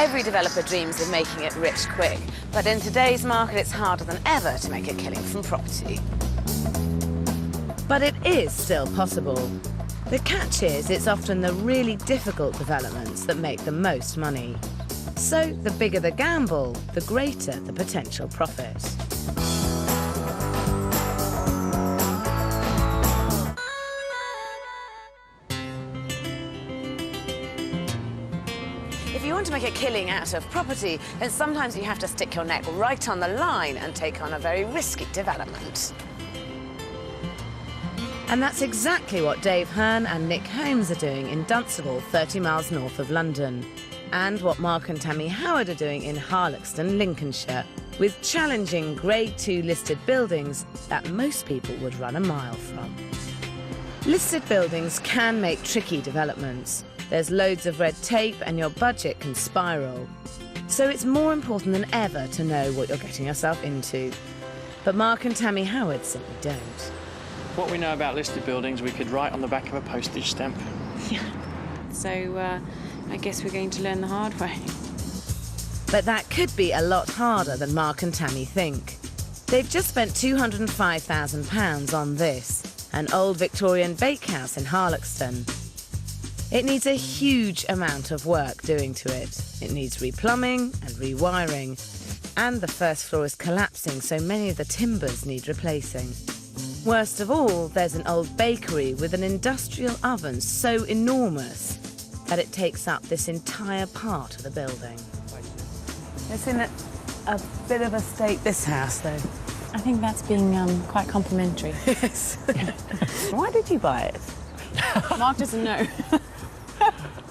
Every developer dreams of making it rich quick, but in today's market it's harder than ever to make a killing from property. But it is still possible. The catch is it's often the really difficult developments that make the most money. So the bigger the gamble, the greater the potential profit. If you want to make a killing out of property, then sometimes you have to stick your neck right on the line and take on a very risky development. And that's exactly what Dave Hearn and Nick Holmes are doing in Dunstable, 30 miles north of London. And what Mark and Tammy Howard are doing in Harloxton, Lincolnshire, with challenging Grade 2 listed buildings that most people would run a mile from. Listed buildings can make tricky developments. There's loads of red tape and your budget can spiral. So it's more important than ever to know what you're getting yourself into. But Mark and Tammy Howard simply don't. What we know about listed buildings, we could write on the back of a postage stamp. Yeah. So, I guess we're going to learn the hard way. But that could be a lot harder than Mark and Tammy think. They've just spent £205,000 on this, an old Victorian bakehouse in Harloxton. It needs a huge amount of work doing to it. It needs replumbing and rewiring, and the first floor is collapsing, so many of the timbers need replacing. Worst of all, there's an old bakery with an industrial oven so enormous that it takes up this entire part of the building. It's in a bit of a state, this house, though. I think that's being quite complimentary. Yes. Why did you buy it? Mark doesn't know.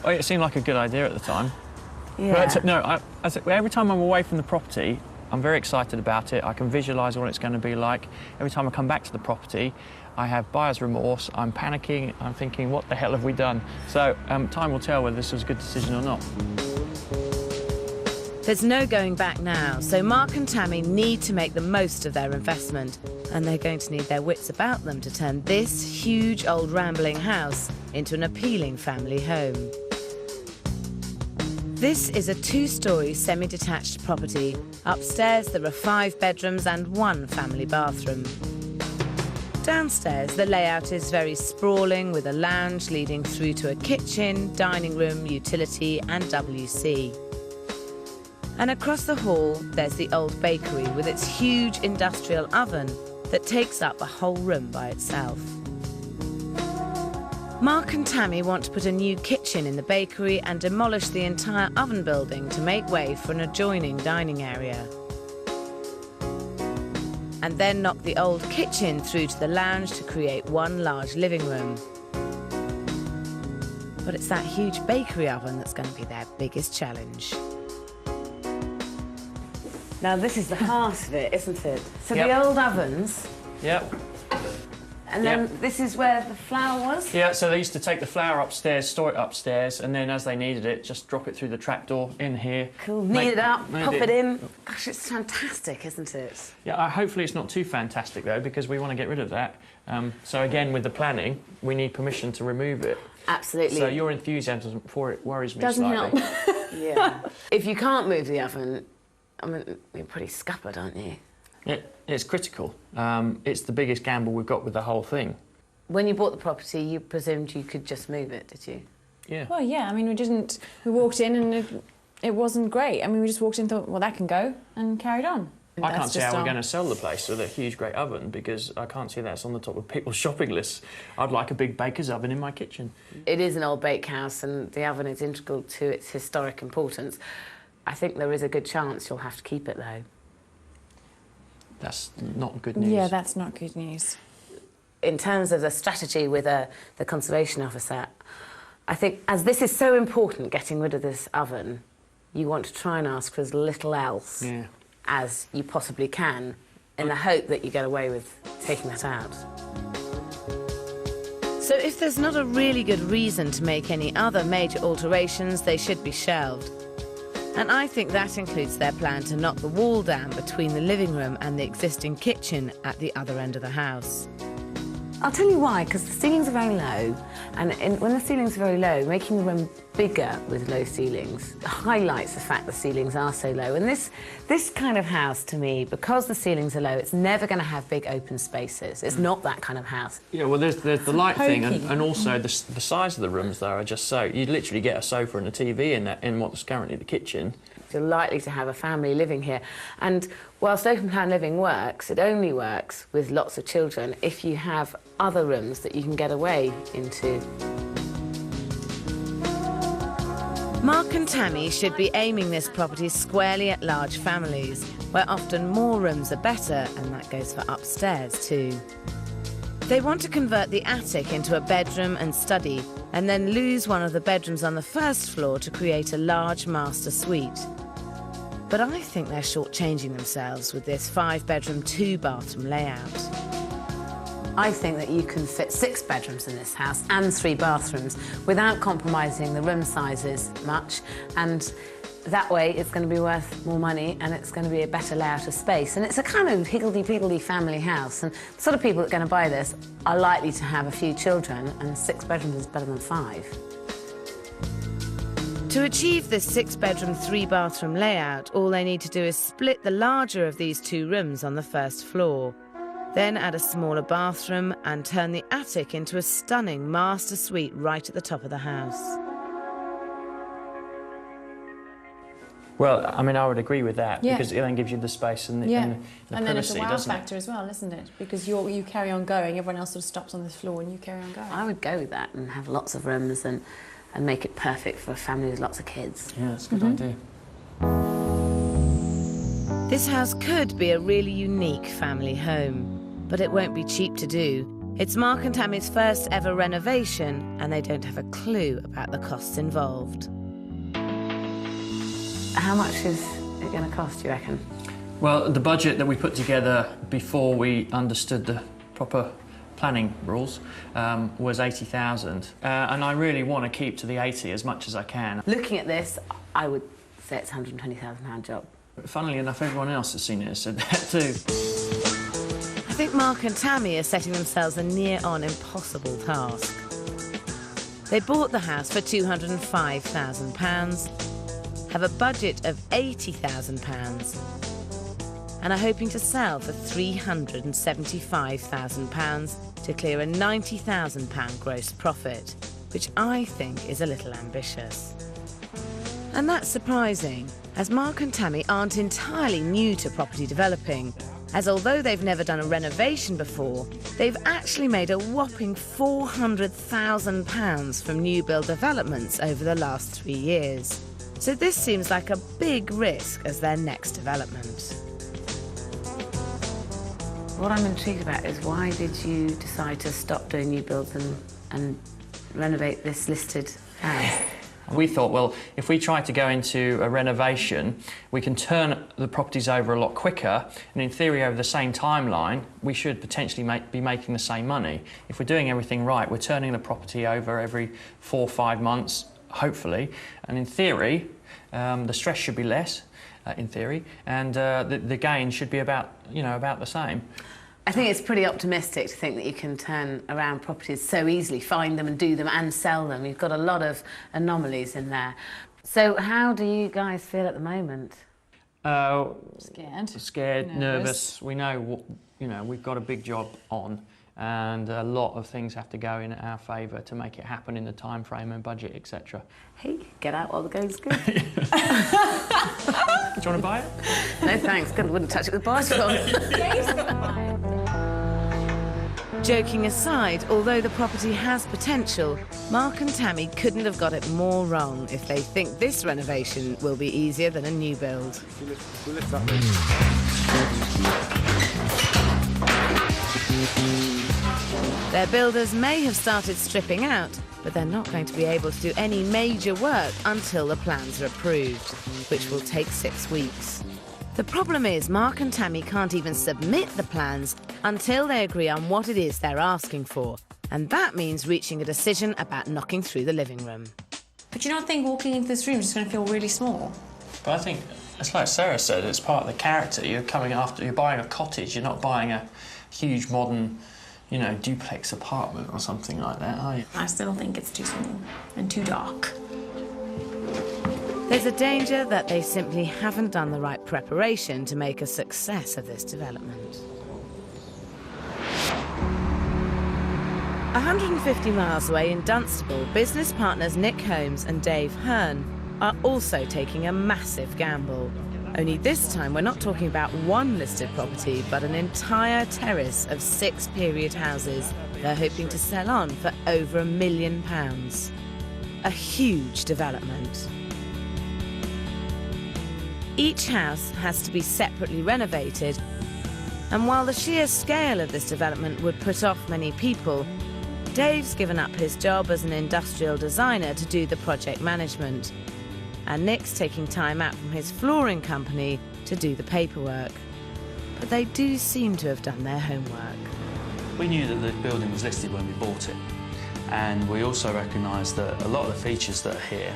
Well, it seemed like a good idea at the time. Yeah. But no, every time I'm away from the property, I'm very excited about it. I can visualise what it's going to be like. Every time I come back to the property, I have buyer's remorse. I'm panicking. I'm thinking, what the hell have we done? So time will tell whether this was a good decision or not. There's no going back now, so Mark and Tammy need to make the most of their investment, and they're going to need their wits about them to turn this huge old rambling house into an appealing family home. This is a two-storey semi-detached property. Upstairs there are 5 bedrooms and 1 family bathroom. Downstairs the layout is very sprawling, with a lounge leading through to a kitchen, dining room, utility and WC. And across the hall there's the old bakery with its huge industrial oven that takes up a whole room by itself. Mark and Tammy want to put a new kitchen in the bakery and demolish the entire oven building to make way for an adjoining dining area. And then knock the old kitchen through to the lounge to create one large living room. But it's that huge bakery oven that's going to be their biggest challenge. Now, this is the heart of it, isn't it? So Yep. the old ovens, Yep. and then Yep. this is where the flour was? Yeah, so they used to take the flour upstairs, store it upstairs, and then as they needed it, just drop it through the trapdoor in here. Cool. Knead it up, made pop it in. Gosh, it's fantastic, isn't it? Yeah, hopefully it's not too fantastic, though, because we want to get rid of that. So again, with the planning, we need permission to remove it. Absolutely. So your enthusiasm for it worries me Doesn't slightly. help. Yeah. If you can't move the oven, I mean, you're pretty scuppered, aren't you? It's critical. It's the biggest gamble we've got with the whole thing. When you bought the property, you presumed you could just move it, did you? Yeah. Well, yeah, I mean, we walked in and it wasn't great. I mean, we just walked in and thought, well, that can go, and carried on. I can't That's see how just we're our- going to sell the place with a huge, great oven, because I can't see that's on the top of people's shopping lists. I'd like a big baker's oven in my kitchen. It is an old bakehouse and the oven is integral to its historic importance. I think there is a good chance you'll have to keep it, though. That's not good news. Yeah, that's not good news. In terms of the strategy with the Conservation Officer, I think as this is so important, getting rid of this oven, you want to try and ask for as little else as you possibly can, in the hope that you get away with taking that out. So if there's not a really good reason to make any other major alterations, they should be shelved. And I think that includes their plan to knock the wall down between the living room and the existing kitchen at the other end of the house. I'll tell you why, because the ceilings are very low, and when the ceilings are very low, making the room bigger with low ceilings highlights the fact the ceilings are so low. And this kind of house, to me, because the ceilings are low, it's never going to have big open spaces. It's not that kind of house. Yeah, well, there's the light thing, and also the size of the rooms, though, are just so... You literally get a sofa and a TV in what's currently the kitchen. You're likely to have a family living here. And whilst open plan living works, it only works with lots of children if you have other rooms that you can get away into. Mark and Tammy should be aiming this property squarely at large families, where often more rooms are better, and that goes for upstairs too. They want to convert the attic into a bedroom and study, and then lose one of the bedrooms on the first floor to create a large master suite. But I think they're shortchanging themselves with this 5-bedroom, 2-bathroom layout. I think that you can fit 6 bedrooms in this house and 3 bathrooms without compromising the room sizes much, and that way it's going to be worth more money and it's going to be a better layout of space. And it's a kind of higgledy-piggledy family house, and the sort of people that are going to buy this are likely to have a few children, and 6 bedrooms is better than 5. To achieve this 6-bedroom, 3-bathroom layout, all they need to do is split the larger of these 2 rooms on the first floor. Then add a smaller bathroom and turn the attic into a stunning master suite right at the top of the house. Well, I mean, I would agree with that, Yeah. because it then gives you the space and the, Yeah. and the And then it's a privacy, wow doesn't it? factor as well, isn't it? Because you carry on going, everyone else sort of stops on this floor and you carry on going. I would go with that and have lots of rooms and make it perfect for a family with lots of kids. Yeah, that's a good idea. This house could be a really unique family home, but it won't be cheap to do. It's Mark and Tammy's first ever renovation, and they don't have a clue about the costs involved. How much is it going to cost, do you reckon? Well, the budget that we put together before we understood the proper planning rules was 80,000, and I really want to keep to the 80 as much as I can. Looking at this, I would say it's a £120,000 job. Funnily enough, everyone else that's seen it has said that too. I think Mark and Tammy are setting themselves a near-on impossible task. They bought the house for £205,000, have a budget of £80,000, and are hoping to sell for £375,000 to clear a £90,000 gross profit, which I think is a little ambitious. And that's surprising, as Mark and Tammy aren't entirely new to property developing, as although they've never done a renovation before, they've actually made a whopping £400,000 from new build developments over the last 3 years. So this seems like a big risk as their next development. What I'm intrigued about is, why did you decide to stop doing new builds and renovate this listed house? We thought, well, if we try to go into a renovation, we can turn the properties over a lot quicker, and in theory, over the same timeline, we should potentially be making the same money. If we're doing everything right, we're turning the property over every 4 or 5 months, hopefully, and in theory, the stress should be less, in theory, and the gain should be about the same. I think it's pretty optimistic to think that you can turn around properties so easily, find them and do them and sell them. You've got a lot of anomalies in there. So how do you guys feel at the moment? Scared, nervous. We know we've got a big job on, and a lot of things have to go in our favour to make it happen in the time frame and budget, etc. Hey, get out while the going's good. Do you want to buy it? No thanks, God, wouldn't touch it with barge gloves. Joking aside, although the property has potential, Mark and Tammy couldn't have got it more wrong if they think this renovation will be easier than a new build. Their builders may have started stripping out, but they're not going to be able to do any major work until the plans are approved, which will take 6 weeks. The problem is Mark and Tammy can't even submit the plans until they agree on what it is they're asking for, and that means reaching a decision about knocking through the living room. But you don't think walking into this room is just going to feel really small? But I think it's like Sarah said, it's part of the character. You're buying a cottage, you're not buying a huge modern you know, duplex apartment or something like that, are you? I still think it's too small and too dark. There's a danger that they simply haven't done the right preparation to make a success of this development. 150 miles away in Dunstable, business partners Nick Holmes and Dave Hearn are also taking a massive gamble. Only this time we're not talking about one listed property, but an entire terrace of 6 period houses they're hoping to sell on for over £1 million. A huge development. Each house has to be separately renovated, and while the sheer scale of this development would put off many people, Dave's given up his job as an industrial designer to do the project management, and Nick's taking time out from his flooring company to do the paperwork. But they do seem to have done their homework. We knew that the building was listed when we bought it, and we also recognised that a lot of the features that are here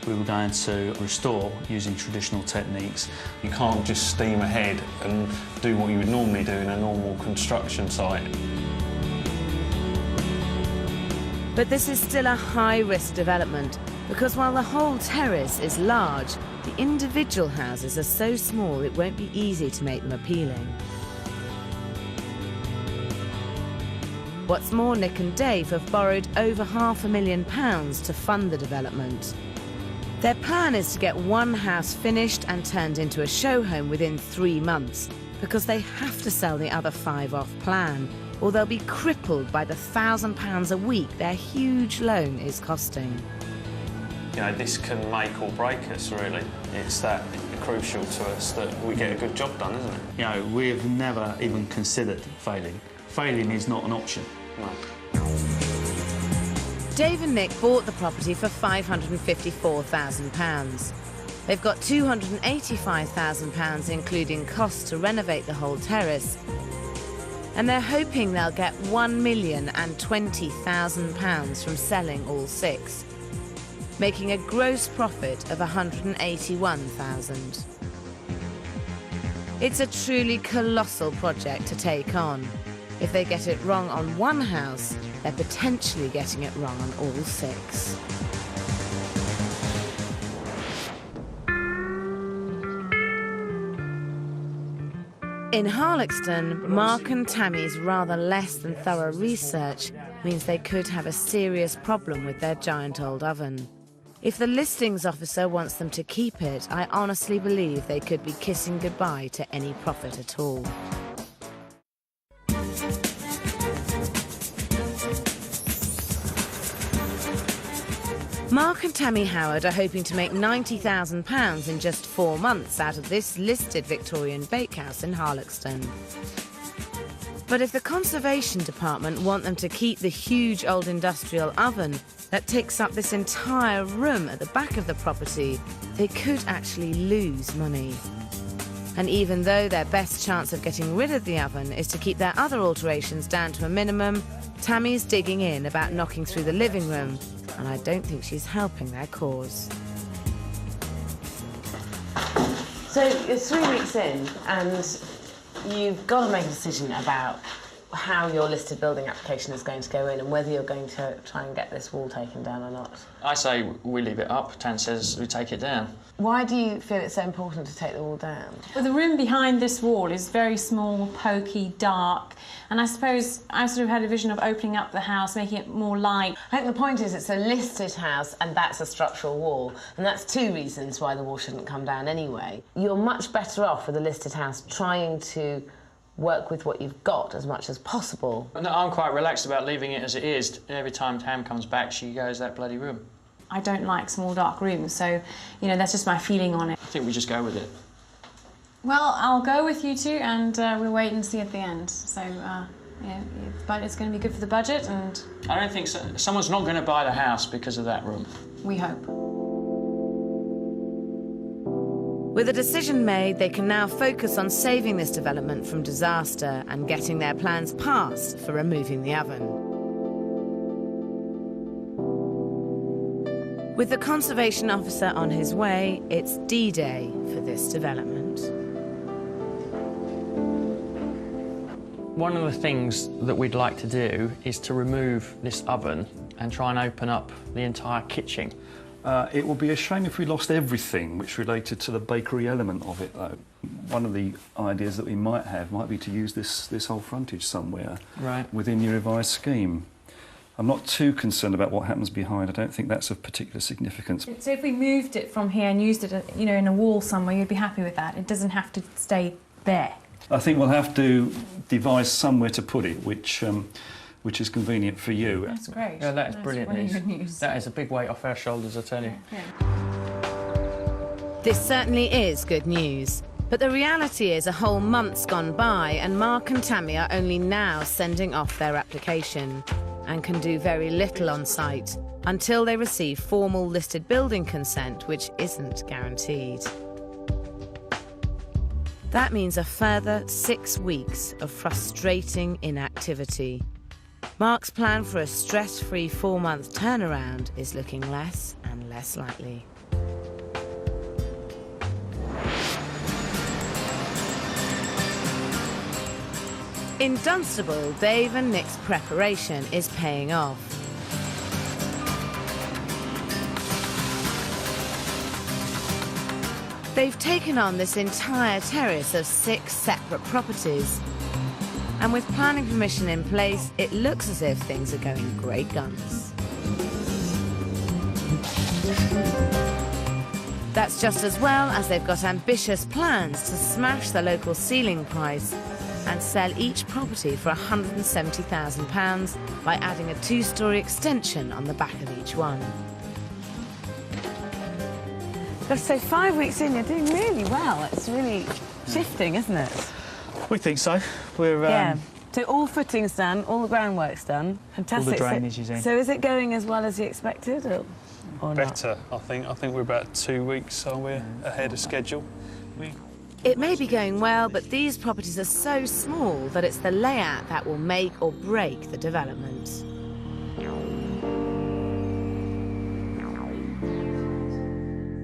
we were going to restore using traditional techniques. You can't just steam ahead and do what you would normally do in a normal construction site. But this is still a high-risk development, because while the whole terrace is large, the individual houses are so small it won't be easy to make them appealing. What's more, Nick and Dave have borrowed over £500,000 to fund the development. Their plan is to get one house finished and turned into a show home within 3 months, because they have to sell the other 5 off plan, or they'll be crippled by the £1,000 a week their huge loan is costing. You know, this can make or break us, really. It's that crucial to us that we get a good job done, isn't it? You know, we've never even considered failing. Failing is not an option. No. Dave and Nick bought the property for £554,000. They've got £285,000 including costs to renovate the whole terrace, and they're hoping they'll get £1,020,000 from selling all 6, making a gross profit of £181,000. It's a truly colossal project to take on. If they get it wrong on one house, they're potentially getting it wrong on all 6. In Harlexton, Mark and Tammy's rather less than thorough research means they could have a serious problem with their giant old oven. If the listings officer wants them to keep it, I honestly believe they could be kissing goodbye to any profit at all. Mark and Tammy Howard are hoping to make £90,000 in just 4 months out of this listed Victorian bakehouse in Harlexton. But if the Conservation Department want them to keep the huge old industrial oven that takes up this entire room at the back of the property, they could actually lose money. And even though their best chance of getting rid of the oven is to keep their other alterations down to a minimum, Tammy's digging in about knocking through the living room, and I don't think she's helping their cause. So you're 3 weeks in and you've got to make a decision about how your listed building application is going to go in and whether you're going to try and get this wall taken down or not. I say we leave it up. Tan says we take it down. Why do you feel it's so important to take the wall down? Well, the room behind this wall is very small, pokey, dark, and I suppose I sort of had a vision of opening up the house, making it more light. I think the point is it's a listed house and that's a structural wall, and that's 2 reasons why the wall shouldn't come down anyway. You're much better off with a listed house trying to work with what you've got as much as possible. No, I'm quite relaxed about leaving it as it is. Every time Tam comes back, she goes, that bloody room. I don't like small, dark rooms, so, you know, that's just my feeling on it. I think we just go with it. Well, I'll go with you two, and we'll wait and see at the end. So, yeah, but it's going to be good for the budget, and... I don't think so. Someone's not going to buy the house because of that room. we hope. With a decision made, they can now focus on saving this development from disaster and getting their plans passed for removing the oven. With the Conservation Officer on his way, it's D-Day for this development. One of the things that we'd like to do is to remove this oven and try and open up the entire kitchen. It would be a shame if we lost everything which related to the bakery element of it, though. One of the ideas that we might have might be to use this whole frontage somewhere within your revised scheme. I'm not too concerned about what happens behind. I don't think that's of particular significance. So if we moved it from here and used it, you know, in a wall somewhere, you'd be happy with that? It doesn't have to stay there? I think we'll have to devise somewhere to put it, which is convenient for you. That's great. Yeah, that is brilliant really news. good news. That is a big weight off our shoulders, I tell you. This certainly is good news. But the reality is a whole month's gone by and Mark and Tammy are only now sending off their application and can do very little on site until they receive formal listed building consent, which isn't guaranteed. That means a further 6 weeks of frustrating inactivity. Mark's plan for a stress-free 4-month turnaround is looking less and less likely. In Dunstable, Dave and Nick's preparation is paying off. They've taken on this entire terrace of 6 separate properties. And with planning permission in place, it looks as if things are going great guns. That's just as well as they've got ambitious plans to smash the local ceiling price and sell each property for £170,000 by adding a 2-storey extension on the back of each one. So 5 weeks in, you're doing really well. It's really shifting, isn't it? We think so. We're Yeah. So all footings done, all the groundwork's done. Fantastic. All the drainage is in. So is it going as well as you expected, or not? Better, I think. I think we're about 2 weeks, so we're ahead of schedule. It may be going well, but these properties are so small that it's the layout that will make or break the development.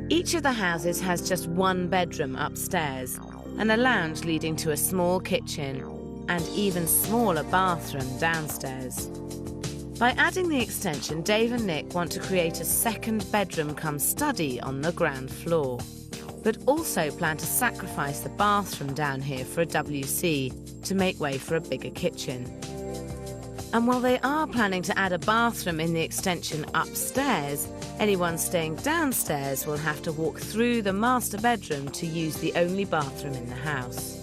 Each of the houses has just 1 bedroom upstairs and a lounge leading to a small kitchen and even smaller bathroom downstairs. By adding the extension, Dave and Nick want to create a 2nd bedroom cum study on the ground floor, but also plan to sacrifice the bathroom down here for a WC to make way for a bigger kitchen. And while they are planning to add a bathroom in the extension upstairs, anyone staying downstairs will have to walk through the master bedroom to use the only bathroom in the house.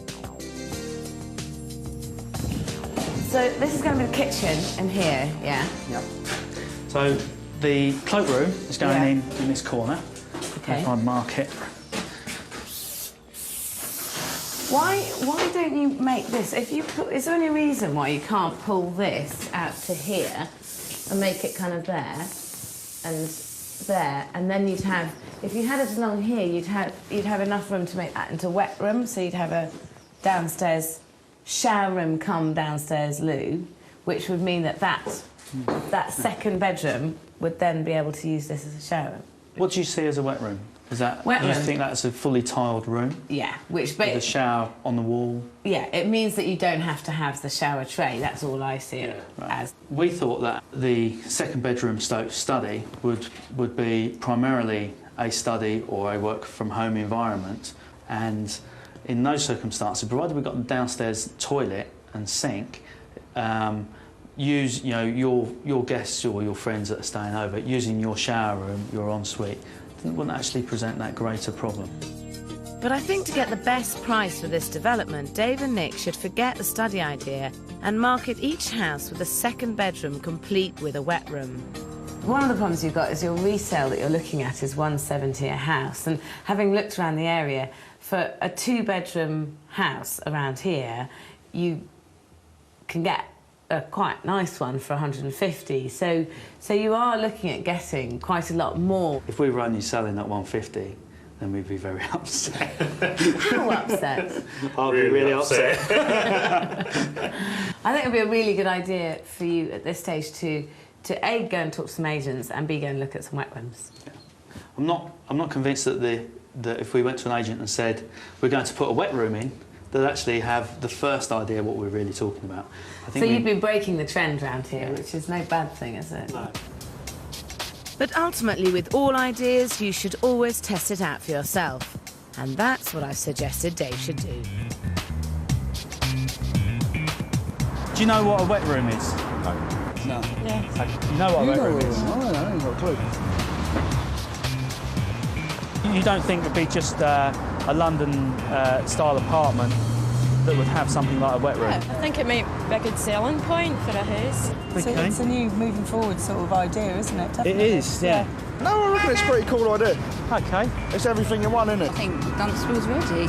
So this is going to be the kitchen in here, yeah? Yep. So the cloakroom is going in this corner. Okay. If I mark it. Why don't you make this? If you put, is there any reason why you can't pull this out to here and make it kind of there and there, and then you'd have, if you had it along here, you'd have enough room to make that into wet room, so you'd have a downstairs shower room come downstairs loo, which would mean that 2nd bedroom would then be able to use this as a shower room. What do you see as a wet room? Is that, Wet do you room. think that's a fully tiled room? Yeah, which With a shower on the wall? yeah, it means that you don't have to have the shower tray. That's all I see it as. We thought that the 2nd bedroom study would be primarily a study or a work from home environment, and in those circumstances, provided we've got the downstairs toilet and sink, use your guests or your friends that are staying over using your shower room, your ensuite, wouldn't actually present that greater problem. But I think to get the best price for this development, Dave and Nick should forget the study idea and market each house with a 2nd bedroom complete with a wet room. One of the problems you've got is your resale that you're looking at is 170 a house, and having looked around the area, for a 2-bedroom house around here, you can get a quite nice one for 150. So you are looking at getting quite a lot more. If we were only selling at 150, then we'd be very upset. How upset? I'd be really upset. I think it would be a really good idea for you at this stage to A, go and talk to some agents, and B, go and look at some wet rooms. Yeah. I'm not convinced that if we went to an agent and said we're going to put a wet room in, that actually have the first idea what we're really talking about. I think So you've been breaking the trend around here, which is no bad thing, is it? No. But ultimately, with all ideas, you should always test it out for yourself. And that's what I've suggested Dave should do. Do you know what a wet room is? No. No. Yeah. So, you know what a wet room is? I ain't got a clue. You don't think it'd be just a London style apartment that would have something like a wet room? Yeah, I think it might be a good selling point for a house. Okay. So it's a new moving forward sort of idea, isn't it? Definitely. It is, yeah. No, I reckon it's a pretty cool idea. Okay. It's everything you want, isn't it? I think Dunstable's ready.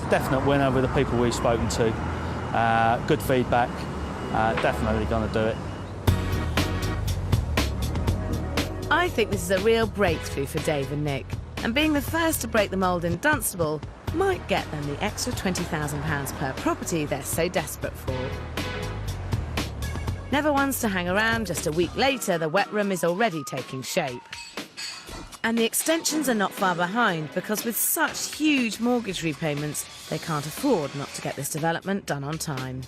Definite winner with the people we've spoken to. Good feedback. Definitely going to do it. I think this is a real breakthrough for Dave and Nick. And being the first to break the mould in Dunstable might get them the extra £20,000 per property they're so desperate for. Never ones to hang around, just a week later the wet room is already taking shape. And the extensions are not far behind because with such huge mortgage repayments, they can't afford not to get this development done on time.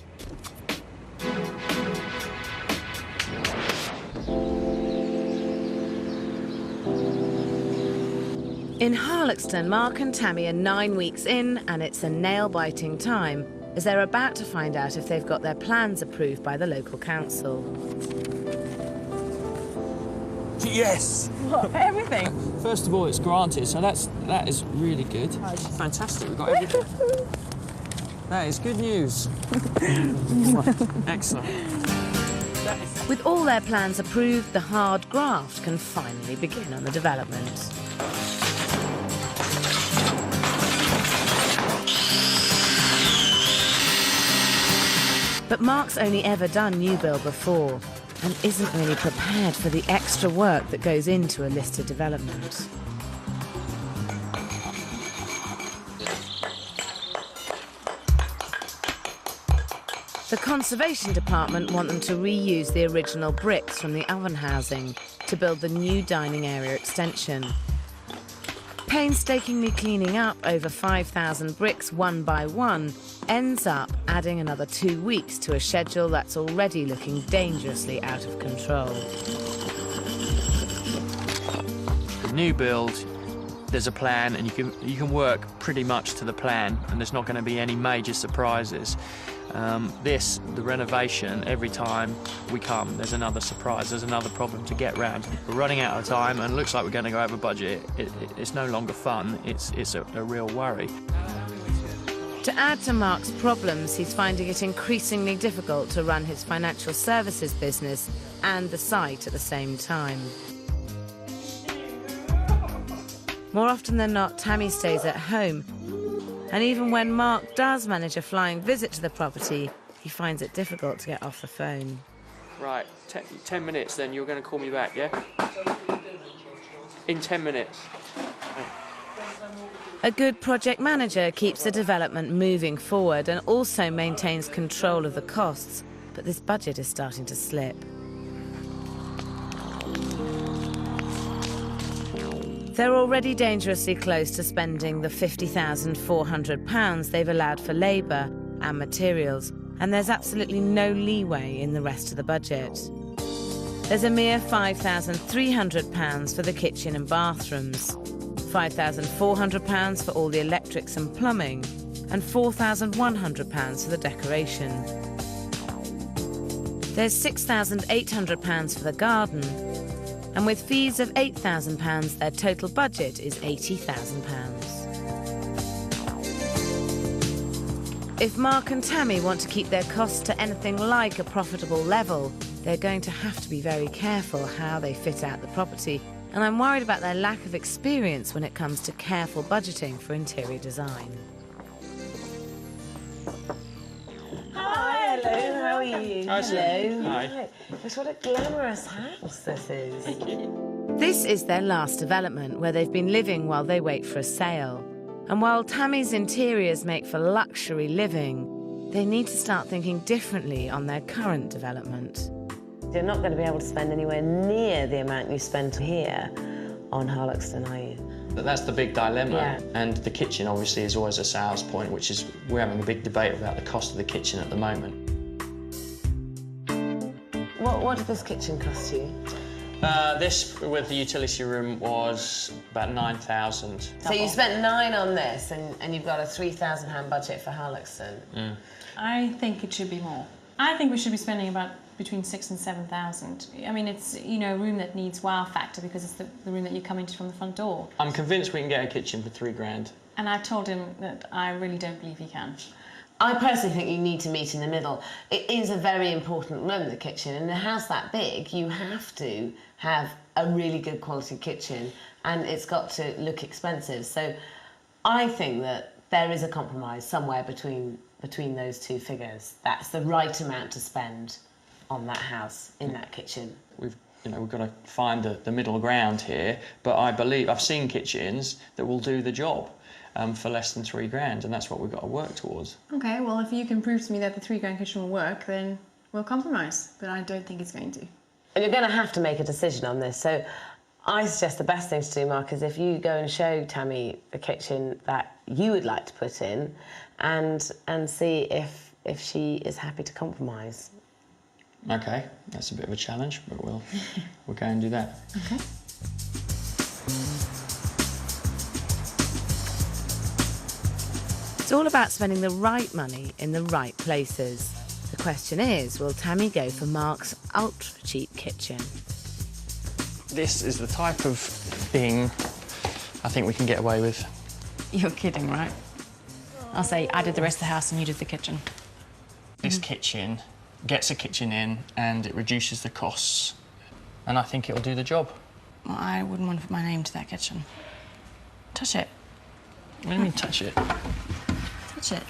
In Harloxton, Mark and Tammy are 9 weeks in, and it's a nail-biting time, as they're about to find out if they've got their plans approved by the local council. Yes! What, everything? First of all, it's granted, so that is really good. Fantastic, we've got everything. That is good news. Excellent. With all their plans approved, the hard graft can finally begin on the development. But Mark's only ever done new build before and isn't really prepared for the extra work that goes into a listed development. The Conservation Department want them to reuse the original bricks from the oven housing to build the new dining area extension. Painstakingly cleaning up over 5,000 bricks one by one ends up adding another 2 weeks to a schedule that's already looking dangerously out of control. The new build, there's a plan, and you can work pretty much to the plan, and there's not going to be any major surprises. The renovation, every time we come, there's another surprise, there's another problem to get round. We're running out of time, and it looks like we're going to go over budget. It's no longer fun, it's a real worry. To add to Mark's problems, he's finding it increasingly difficult to run his financial services business and the site at the same time. More often than not, Tammy stays at home. And even when Mark does manage a flying visit to the property, he finds it difficult to get off the phone. Right, 10 minutes then, you're going to call me back, yeah? In 10 minutes. A good project manager keeps the development moving forward and also maintains control of the costs, but this budget is starting to slip. They're already dangerously close to spending the £50,400 they've allowed for labour and materials, and there's absolutely no leeway in the rest of the budget. There's a mere £5,300 for the kitchen and bathrooms, £5,400 for all the electrics and plumbing, and £4,100 for the decoration. There's £6,800 for the garden, and with fees of £8,000, their total budget is £80,000. If Mark and Tammy want to keep their costs to anything like a profitable level, they're going to have to be very careful how they fit out the property, and I'm worried about their lack of experience when it comes to careful budgeting for interior design. Hi, hello, how are you? Hi, hello. Hi. Gosh, what a glamorous house this is. Thank you. This is their last development where they've been living while they wait for a sale. And while Tammy's interiors make for luxury living, they need to start thinking differently on their current development. You're not going to be able to spend anywhere near the amount you spent here on Harloxton, are you? But that's the big dilemma. Yeah. And the kitchen obviously is always a sales point, which is we're having a big debate about the cost of the kitchen at the moment. What did this kitchen cost you? This, with the utility room, was about 9,000. So you spent 9 on this, and you've got a £3,000 budget for Harloxton. I think it should be more. I think we should be spending about between 6,000 and 7,000. I mean, it's, you know, a room that needs wow factor because it's the room that you come into from the front door. I'm convinced we can get a kitchen for £3,000. And I told him that I really don't believe he can. I personally think you need to meet in the middle. It is a very important room, the kitchen. In a house that big, you have to have a really good quality kitchen, and it's got to look expensive. So I think that there is a compromise somewhere between those two figures. That's the right amount to spend on that house, in that kitchen. We've got to find the middle ground here, but I believe I've seen kitchens that will do the job for less than £3,000, and that's what we've got to work towards. Okay, well, if you can prove to me that the £3,000 kitchen will work, then we'll compromise, but I don't think it's going to. And you're going to have to make a decision on this, so I suggest the best thing to do, Mark, is if you go and show Tammy the kitchen that you would like to put in, and see if she is happy to compromise. Okay, that's a bit of a challenge, but we'll go and do that. Okay. It's all about spending the right money in the right places. The question is, will Tammy go for Mark's ultra-cheap kitchen? This is the type of thing I think we can get away with. You're kidding, right? I'll say I did the rest of the house and you did the kitchen. This kitchen gets a kitchen in and it reduces the costs, and I think it'll do the job. Well, I wouldn't want to put my name to that kitchen. Touch it. What do you mean, touch it? Touch it.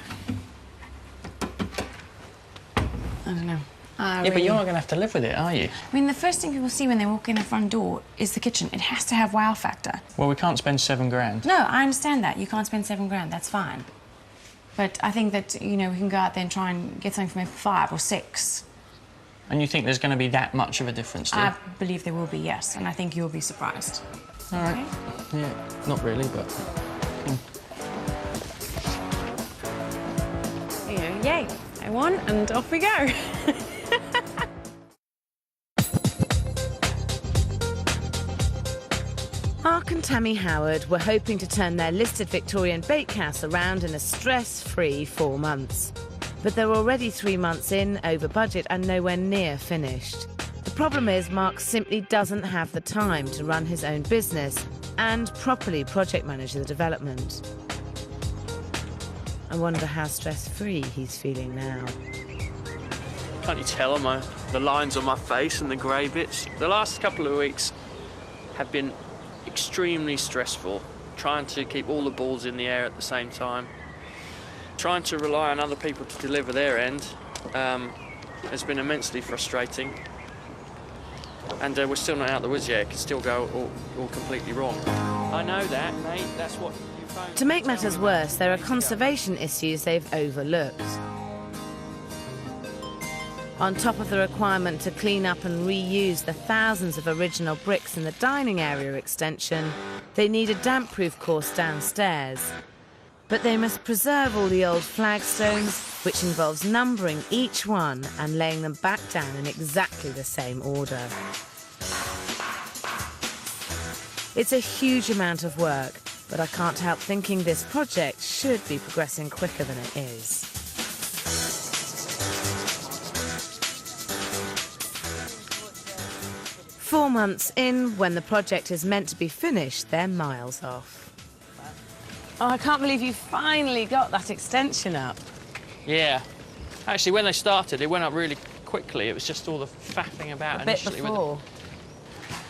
I don't know. Yeah, but you're not going to have to live with it, are you? I mean, the first thing people see when they walk in the front door is the kitchen. It has to have wow factor. Well, we can't spend £7,000. No, I understand that. You can't spend £7,000. That's fine. But I think that, you know, we can go out there and try and get something for maybe 5 or 6. And you think there's going to be that much of a difference, do you? I believe there will be, yes. And I think you'll be surprised. All right. Okay? Yeah, not really, but... You know, yay. I won, and off we go. Mark and Tammy Howard were hoping to turn their listed Victorian bakehouse around in a stress-free 4 months. But they're already 3 months in, over budget and nowhere near finished. The problem is Mark simply doesn't have the time to run his own business and properly project manage the development. I wonder how stress-free he's feeling now. Can't you tell on the lines on my face and the grey bits? The last couple of weeks have been extremely stressful, trying to keep all the balls in the air at the same time. Trying to rely on other people to deliver their end has been immensely frustrating. And we're still not out of the woods yet. It can still go all completely wrong. I know that, mate. That's what you phoned. To make matters worse, there are conservation issues they've overlooked. On top of the requirement to clean up and reuse the thousands of original bricks in the dining area extension, they need a damp-proof course downstairs. But they must preserve all the old flagstones, which involves numbering each one and laying them back down in exactly the same order. It's a huge amount of work, but I can't help thinking this project should be progressing quicker than it is. Four months in, when the project is meant to be finished, they're miles off. Oh, I can't believe you finally got that extension up. Yeah. Actually, when they started, it went up really quickly. It was just all the faffing about A bit initially. before.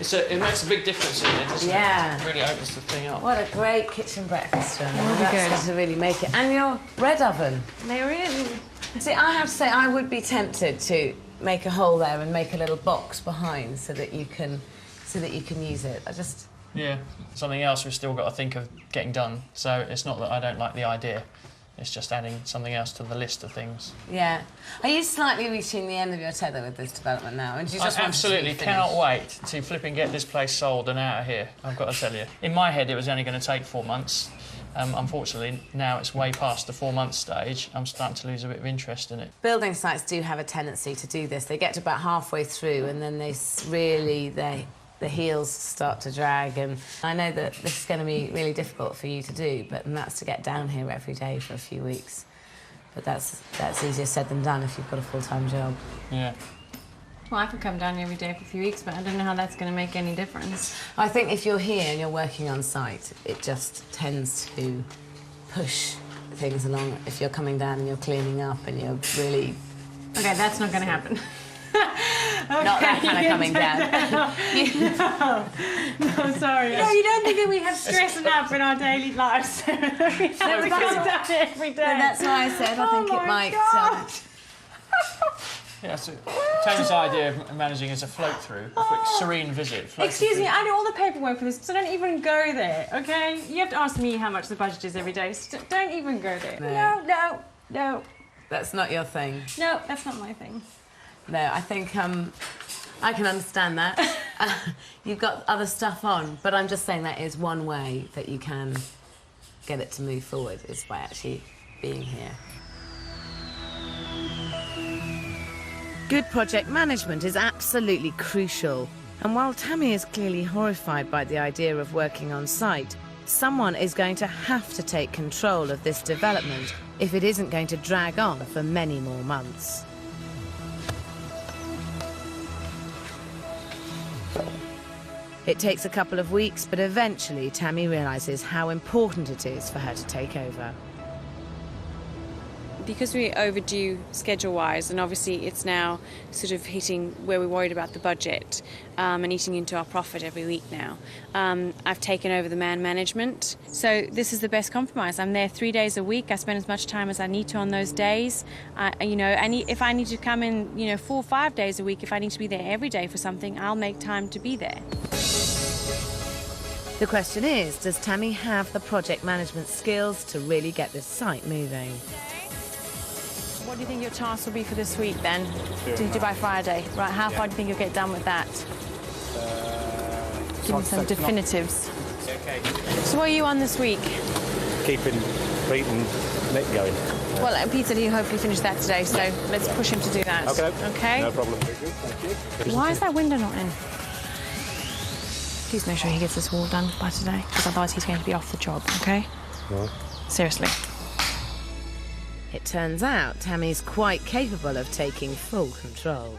It makes a big difference in it, doesn't it? Yeah. It really opens the thing up. What a great kitchen breakfast room. It will be good. That's to really make it. And your bread oven. They really... See, I have to say, I would be tempted to make a hole there and make a little box behind so that you can use it. Yeah. Something else we've still got to think of getting done. So it's not that I don't like the idea. It's just adding something else to the list of things. Yeah. Are you slightly reaching the end of your tether with this development now? And do you just I want it to be absolutely finished? cannot wait to flip and get this place sold and out of here, I've got to tell you. In my head, it was only going to take 4 months. Unfortunately, now it's way past the 4-month stage. I'm starting to lose a bit of interest in it. Building sites do have a tendency to do this. They get to about halfway through and then the heels start to drag, and I know that this is going to be really difficult for you to do, and that's to get down here every day for a few weeks. But that's easier said than done if you've got a full-time job. Yeah. Well, I could come down every day for a few weeks, but I don't know how that's going to make any difference. I think if you're here and you're working on site, it just tends to push things along. If you're coming down and you're cleaning up and you're really... OK, that's not going to happen. Okay, not that kind of coming down. No, sorry. No, you don't think that we have stress enough in our daily lives? We have to come down every day. No, that's why I said I think it might... Yeah, so Tammy's idea of managing is a float-through, a quick, serene visit. Excuse me, I do all the paperwork for this, so don't even go there, OK? You have to ask me how much the budget is every day, so don't even go there. No. That's not your thing. No, that's not my thing. No, I think I can understand that. You've got other stuff on, but I'm just saying that is one way that you can get it to move forward, is by actually being here. Good project management is absolutely crucial. And while Tammy is clearly horrified by the idea of working on site, someone is going to have to take control of this development if it isn't going to drag on for many more months. It takes a couple of weeks, but eventually Tammy realises how important it is for her to take over. Because we're overdue schedule-wise, and obviously it's now sort of hitting where we're worried about the budget and eating into our profit every week now. I've taken over the man management, so this is the best compromise. I'm there 3 days a week. I spend as much time as I need to on those days. And if I need to come in, 4 or 5 days a week, if I need to be there every day for something, I'll make time to be there. The question is, does Tammy have the project management skills to really get this site moving? What do you think your task will be for this week, then? To do by Friday, right? How far do you think you'll get done with that? Give me some definitives. Okay. So what are you on this week? Keeping Pete and Nick going. Well, Pete said he'll hopefully finish that today, so let's push him to do that. Okay. Okay? No problem. Thank you. Why is that window not in? Please make sure he gets this wall done by today, because otherwise he's going to be off the job, OK? No. Seriously. It turns out Tammy's quite capable of taking full control.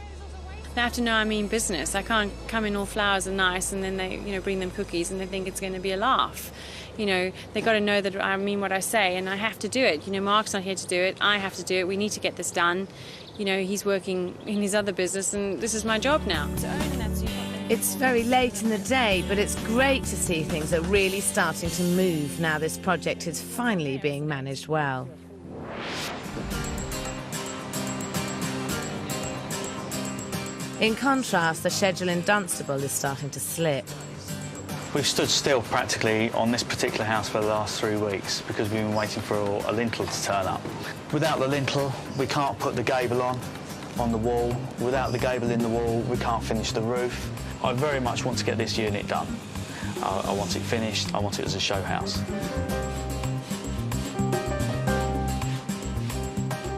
They have to know I mean business. I can't come in all flowers and nice and then they, bring them cookies and they think it's going to be a laugh. They got to know that I mean what I say, and I have to do it. Mark's not here to do it. I have to do it. We need to get this done. He's working in his other business, and this is my job now. It's very late in the day, but it's great to see things are really starting to move now this project is finally being managed well. In contrast, the schedule in Dunstable is starting to slip. We've stood still practically on this particular house for the last 3 weeks because we've been waiting for a lintel to turn up. Without the lintel, we can't put the gable on the wall. Without the gable in the wall, we can't finish the roof. I very much want to get this unit done. I want it finished. I want it as a show house.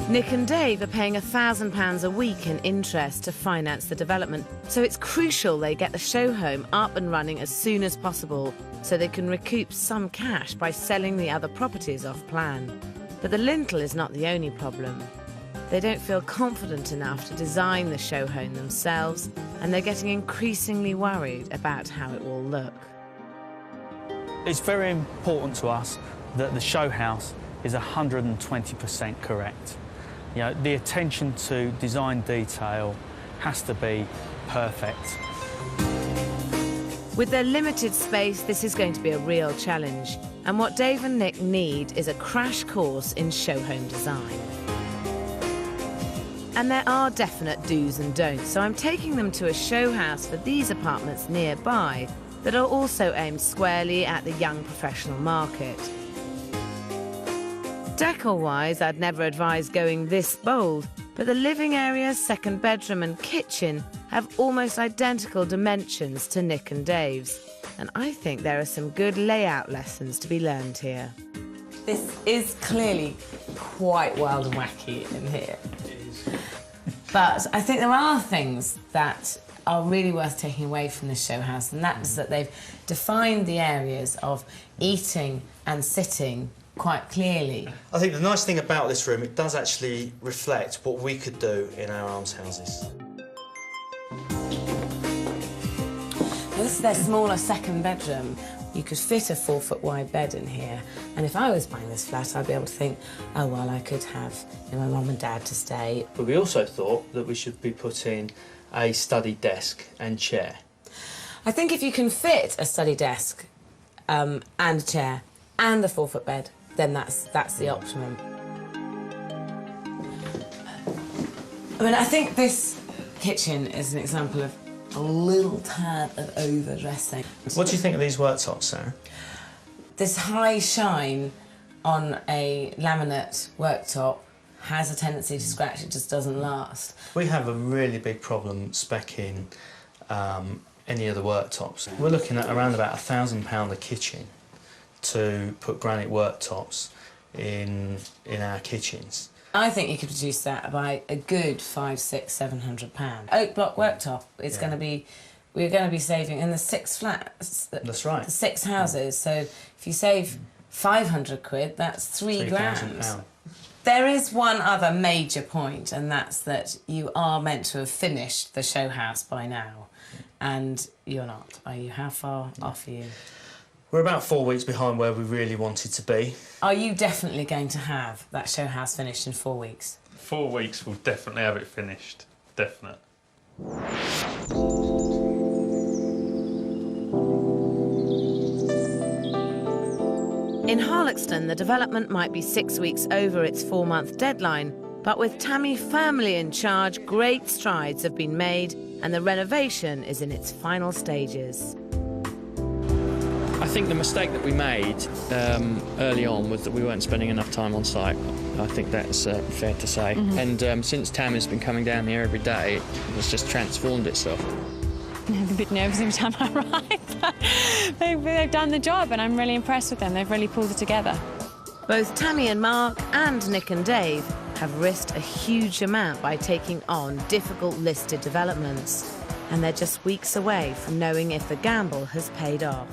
Nick and Dave are paying £1,000 a week in interest to finance the development, so it's crucial they get the show home up and running as soon as possible so they can recoup some cash by selling the other properties off plan. But the lintel is not the only problem. They don't feel confident enough to design the show home themselves, and they're getting increasingly worried about how it will look. It's very important to us that the show house is 120% correct. The attention to design detail has to be perfect. With their limited space, this is going to be a real challenge. And what Dave and Nick need is a crash course in show home design. And there are definite do's and don'ts, so I'm taking them to a show house for these apartments nearby that are also aimed squarely at the young professional market. Decor-wise, I'd never advise going this bold, but the living area, second bedroom and kitchen have almost identical dimensions to Nick and Dave's. And I think there are some good layout lessons to be learned here. This is clearly quite wild and wacky in here. But I think there are things that are really worth taking away from this show house, and that's that they've defined the areas of eating and sitting quite clearly. I think the nice thing about this room, it does actually reflect what we could do in our almshouses. This is their smaller second bedroom. You could fit a 4-foot wide bed in here, and if I was buying this flat, I'd be able to think, oh, well, I could have my mum and dad to stay. But we also thought that we should be putting a study desk and chair. I think if you can fit a study desk and a chair and a 4-foot bed, then that's the optimum. I mean, I think this kitchen is an example of a little tad of overdressing. What do you think of these worktops, Sarah? This high shine on a laminate worktop has a tendency to scratch, it just doesn't last. We have a really big problem speccing any of the worktops. We're looking at around about £1,000 a kitchen to put granite worktops in our kitchens. I think you could reduce that by a good £500, £600, £700. Oak block worktop, it's going to be, we're going to be saving in the 6 flats. That's right. The 6 houses, so if you save 500 quid, that's £3 grand. £3,000. There is one other major point, and that's that you are meant to have finished the show house by now, and you're not, are you? How far off are you? We're about 4 weeks behind where we really wanted to be. Are you definitely going to have that show house finished in 4 weeks? 4 weeks, we'll definitely have it finished. Definite. In Harloxton, the development might be 6 weeks over its 4-month deadline, but with Tammy firmly in charge, great strides have been made and the renovation is in its final stages. I think the mistake that we made early on was that we weren't spending enough time on site. I think that's fair to say. And since Tammy's been coming down here every day, it's just transformed itself. I'm a bit nervous every time I arrive, but they've done the job and I'm really impressed with them. They've really pulled it together. Both Tammy and Mark and Nick and Dave have risked a huge amount by taking on difficult listed developments, and they're just weeks away from knowing if the gamble has paid off.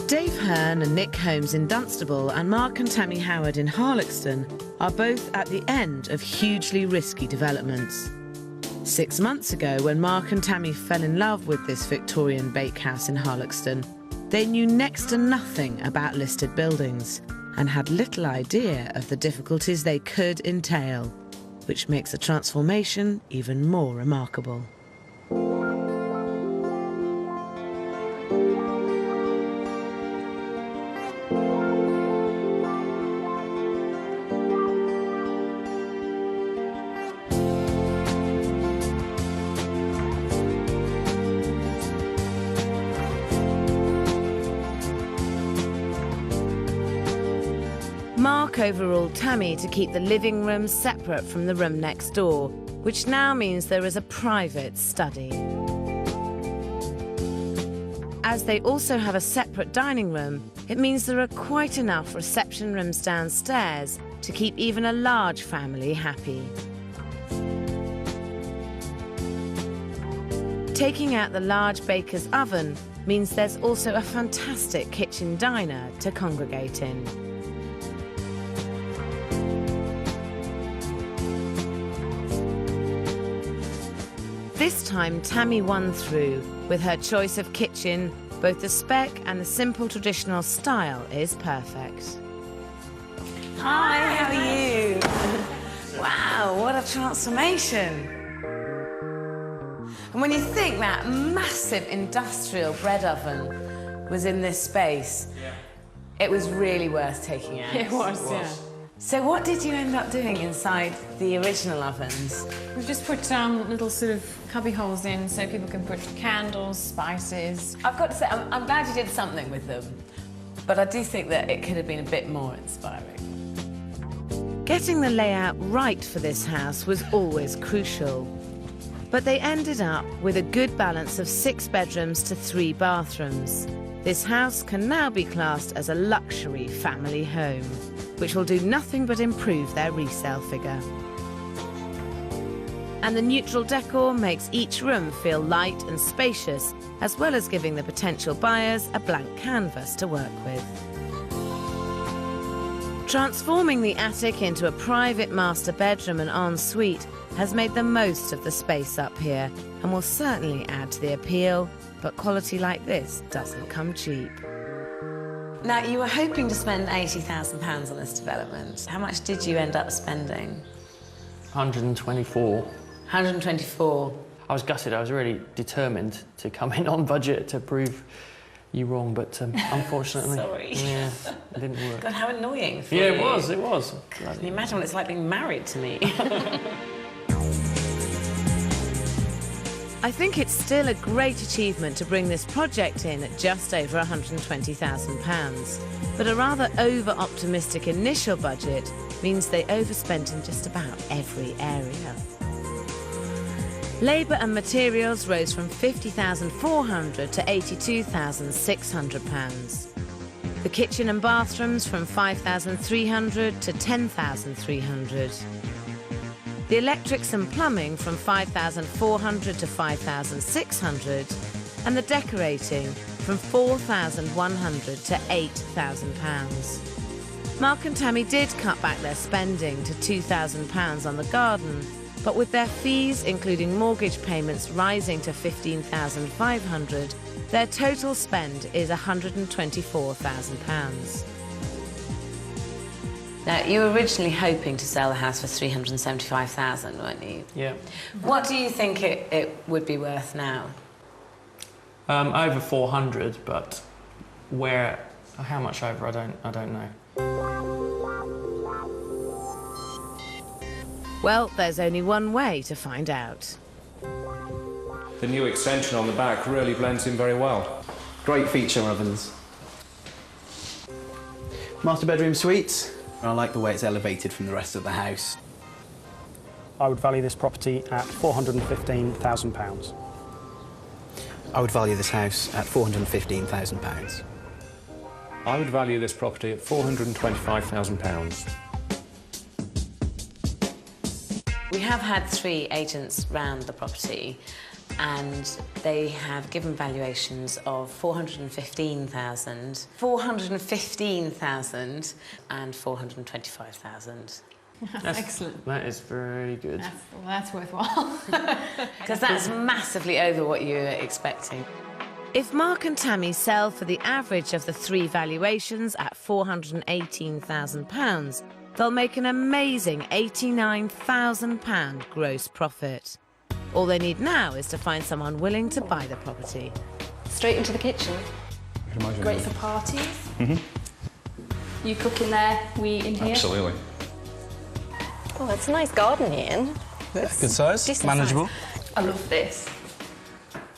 Dave Hearn and Nick Holmes in Dunstable and Mark and Tammy Howard in Harloxton are both at the end of hugely risky developments. 6 months ago, when Mark and Tammy fell in love with this Victorian bakehouse in Harloxton, they knew next to nothing about listed buildings and had little idea of the difficulties they could entail, which makes the transformation even more remarkable. Mark overruled Tammy to keep the living room separate from the room next door, which now means there is a private study. As they also have a separate dining room, it means there are quite enough reception rooms downstairs to keep even a large family happy. Taking out the large baker's oven means there's also a fantastic kitchen diner to congregate in. This time, Tammy won through. With her choice of kitchen, both the spec and the simple traditional style is perfect. Hi, how are you? Wow, what a transformation. And when you think that massive industrial bread oven was in this space, it was really worth taking out. It was, yeah. So what did you end up doing inside the original ovens? We've just put little sort of cubby holes in so people can put candles, spices. I've got to say, I'm glad you did something with them, but I do think that it could have been a bit more inspiring. Getting the layout right for this house was always crucial. But they ended up with a good balance of 6 bedrooms to 3 bathrooms. This house can now be classed as a luxury family home, which will do nothing but improve their resale figure. And the neutral decor makes each room feel light and spacious, as well as giving the potential buyers a blank canvas to work with. Transforming the attic into a private master bedroom and ensuite has made the most of the space up here and will certainly add to the appeal, but quality like this doesn't come cheap. Now, you were hoping to spend £80,000 on this development. How much did you end up spending? 124. 124. I was gutted. I was really determined to come in on budget to prove you wrong, but unfortunately... Sorry. Yeah, it didn't work. God, how annoying for you. you. It was. God, can you imagine what it's like being married to me? I think it's still a great achievement to bring this project in at just over £120,000. But a rather over-optimistic initial budget means they overspent in just about every area. Labour and materials rose from £50,400 to £82,600. The kitchen and bathrooms from £5,300 to £10,300. The electrics and plumbing from £5,400 to £5,600, and the decorating from £4,100 to £8,000. Mark and Tammy did cut back their spending to £2,000 on the garden, but with their fees, including mortgage payments, rising to £15,500, their total spend is £124,000. Now, you were originally hoping to sell the house for $375,000, weren't you? Yeah. What do you think it would be worth now? Over 400, but how much over, I don't know. Well, there's only one way to find out. The new extension on the back really blends in very well. Great feature ovens. Master bedroom suites. I like the way it's elevated from the rest of the house. I would value this property at £415,000. I would value this house at £415,000. I would value this property at £425,000. We have had 3 agents round the property, and they have given valuations of £415,000, £415,000 and £425,000. That's excellent. That is very good. That's worthwhile. Because that's massively over what you were expecting. If Mark and Tammy sell for the average of the 3 valuations at £418,000, they'll make an amazing £89,000 gross profit. All they need now is to find someone willing to buy the property. Straight into the kitchen. Great for parties. Mm-hmm. You cook in there, we in here. Absolutely. Oh, it's a nice garden, Ian. Good size, Decent manageable. size. I love this.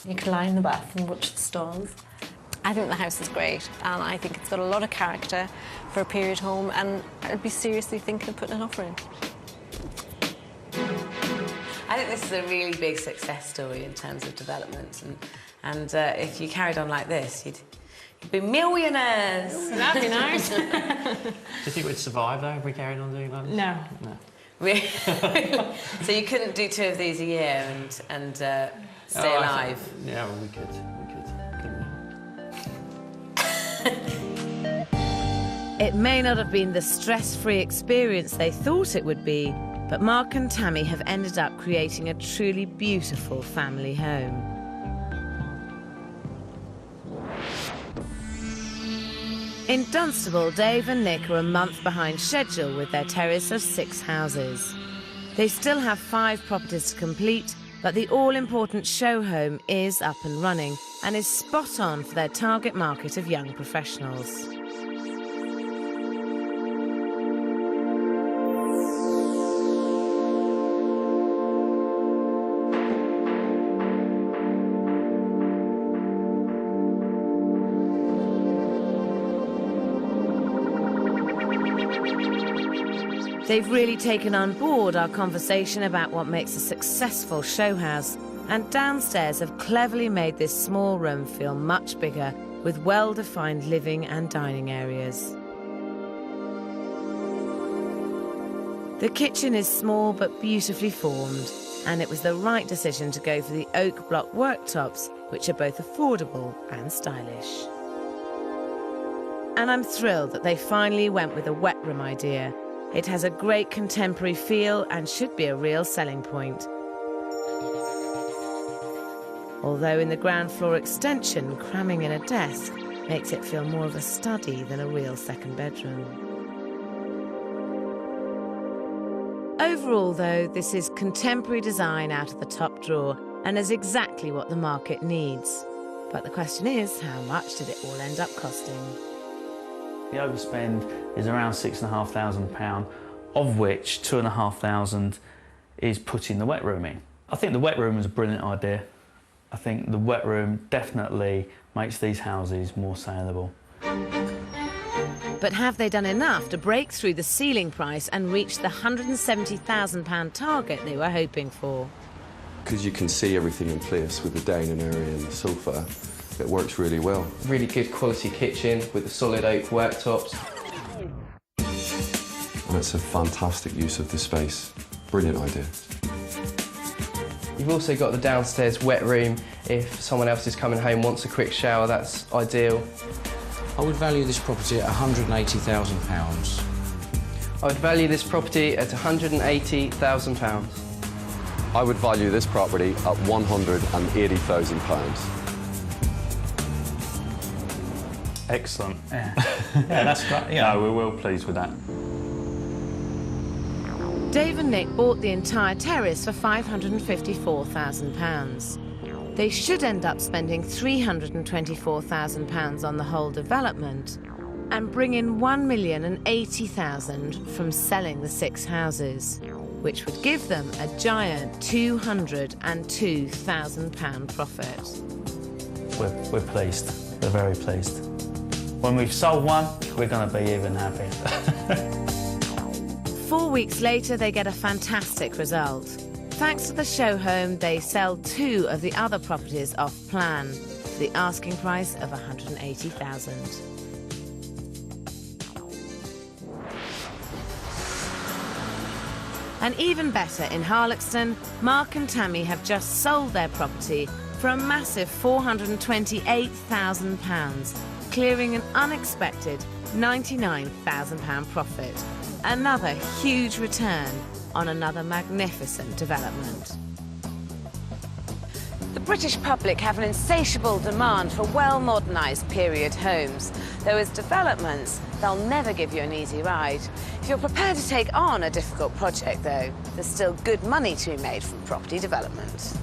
You can lie in the bath and watch the stars. I think the house is great, and I think it's got a lot of character for a period home, and I'd be seriously thinking of putting an offer in. I think this is a really big success story in terms of development, and if you carried on like this, you'd be millionaires. Ooh, that'd be nice. Do you think we'd survive, though, if we carried on doing that? No. No. Really? So you couldn't do 2 of these a year and stay alive? Yeah, well, we could, couldn't It may not have been the stress-free experience they thought it would be, but Mark and Tammy have ended up creating a truly beautiful family home. In Dunstable, Dave and Nick are a month behind schedule with their terrace of 6 houses. They still have 5 properties to complete, but the all-important show home is up and running and is spot on for their target market of young professionals. They've really taken on board our conversation about what makes a successful show house, and downstairs have cleverly made this small room feel much bigger, with well-defined living and dining areas. The kitchen is small but beautifully formed, and it was the right decision to go for the oak block worktops, which are both affordable and stylish. And I'm thrilled that they finally went with a wet room idea. It has a great contemporary feel and should be a real selling point. Although in the ground floor extension, cramming in a desk makes it feel more of a study than a real second bedroom. Overall, though, this is contemporary design out of the top drawer and is exactly what the market needs. But the question is, how much did it all end up costing? The overspend is around £6,500, of which £2,500 is putting the wet room in. I think the wet room is a brilliant idea. I think the wet room definitely makes these houses more saleable. But have they done enough to break through the ceiling price and reach the £170,000 target they were hoping for? Because you can see everything in place with the dining area and the sofa, it works really well. Really good quality kitchen with the solid oak worktops. And it's a fantastic use of the space. Brilliant idea. You've also got the downstairs wet room. If someone else is coming home, wants a quick shower, that's ideal. I would value this property at £180,000. I would value this property at £180,000. I would value this property at £180,000. Excellent. Yeah, yeah, that's great. Yeah, no, we're well pleased with that. Dave and Nick bought the entire terrace for £554,000. They should end up spending £324,000 on the whole development and bring in £1,080,000 from selling the 6 houses, which would give them a giant £202,000 profit. We're pleased. We're very pleased. When we've sold one, we're going to be even happier. 4 weeks later, they get a fantastic result. Thanks to the show home, they sell 2 of the other properties off plan for the asking price of £180,000. And even better, in Harloxton, Mark and Tammy have just sold their property for a massive £428,000, clearing an unexpected £99,000 profit. Another huge return on another magnificent development. The British public have an insatiable demand for well-modernised period homes. Though as developments, they'll never give you an easy ride. If you're prepared to take on a difficult project, though, there's still good money to be made from property development.